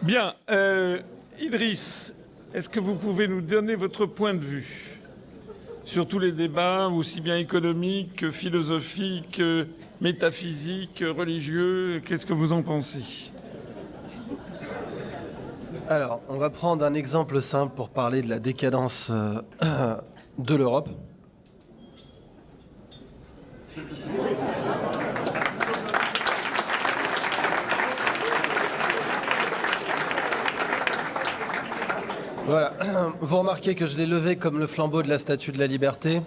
Bien, Idriss, est-ce que vous pouvez nous donner votre point de vue sur tous les débats, aussi bien économiques que philosophiques, métaphysiques, religieux? Qu'est-ce que vous en pensez? Alors, on va prendre un exemple simple pour parler de la décadence de l'Europe. Voilà, vous remarquez que je l'ai levé comme le flambeau de la Statue de la Liberté.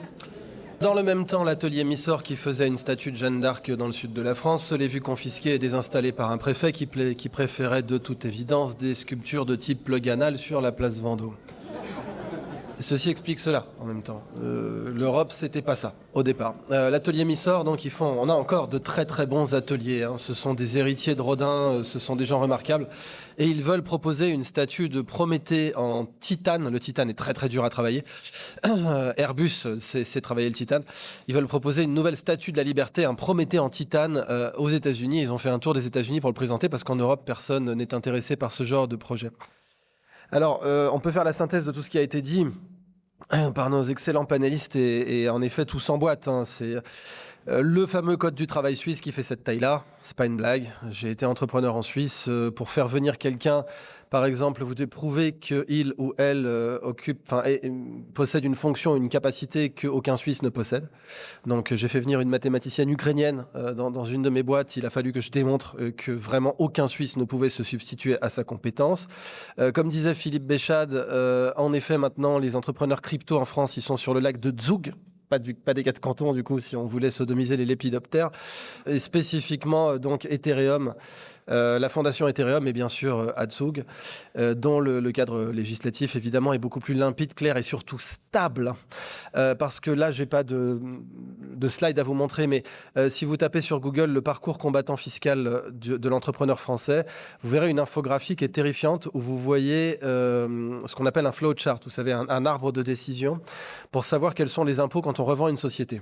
Dans le même temps, l'atelier Missor, qui faisait une statue de Jeanne d'Arc dans le sud de la France, se l'est vu confisquer et désinstallé par un préfet qui préférait de toute évidence des sculptures de type Pleuganal sur la place Vendôme. Ceci explique cela en même temps. L'Europe, c'était pas ça au départ. L'atelier Missor, donc on a encore de très très bons ateliers. Hein. Ce sont des héritiers de Rodin, ce sont des gens remarquables, et ils veulent proposer une statue de Prométhée en titane. Le titane est très très dur à travailler. Airbus c'est travailler le titane. Ils veulent proposer une nouvelle statue de la liberté, un Prométhée en titane aux États-Unis. Ils ont fait un tour des États-Unis pour le présenter parce qu'en Europe, personne n'est intéressé par ce genre de projet. Alors, on peut faire la synthèse de tout ce qui a été dit par nos excellents panélistes et en effet, tout s'emboîte. Hein. C'est le fameux code du travail suisse qui fait cette taille-là. C'est pas une blague. J'ai été entrepreneur en Suisse. Pour faire venir quelqu'un, par exemple, vous devez prouver qu'il ou elle possède une fonction, une capacité qu'aucun Suisse ne possède. Donc j'ai fait venir une mathématicienne ukrainienne dans une de mes boîtes. Il a fallu que je démontre que vraiment aucun Suisse ne pouvait se substituer à sa compétence. Comme disait Philippe Béchade, en effet maintenant les entrepreneurs crypto en France, ils sont sur le lac de Zug. Pas des 4 cantons, du coup, si on voulait sodomiser les lépidoptères. Et spécifiquement, donc, Ethereum, la fondation Ethereum et bien sûr Adsug, dont le cadre législatif, évidemment, est beaucoup plus limpide, clair et surtout stable. Parce que là, j'ai pas de slide à vous montrer, mais si vous tapez sur Google le parcours combattant fiscal de l'entrepreneur français, vous verrez une infographie qui est terrifiante où vous voyez ce qu'on appelle un flowchart, vous savez, un arbre de décision, pour savoir quels sont les impôts quand on revend une société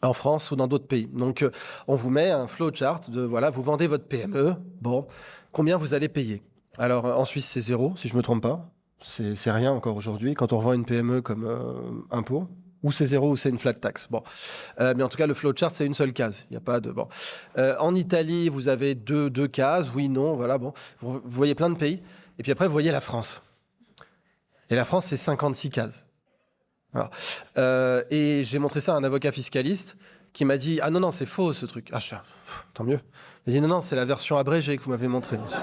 en France ou dans d'autres pays. Donc, on vous met un flowchart de, voilà, vous vendez votre PME, bon, combien vous allez payer? Alors, en Suisse, c'est 0, si je me trompe pas. C'est rien encore aujourd'hui, quand on revend une PME comme impôt. Ou c'est 0 ou c'est une flat tax. Bon. Mais en tout cas, le flowchart, c'est une seule case. Il n'y a pas de... Bon. En Italie, vous avez deux cases, oui, non, voilà, bon. Vous voyez plein de pays. Et puis après, vous voyez la France. Et la France, c'est 56 cases. Et j'ai montré ça à un avocat fiscaliste qui m'a dit « Ah non, non, c'est faux ce truc. » Ah, tant mieux. Il a dit « Non, non, c'est la version abrégée que vous m'avez montrée, monsieur. »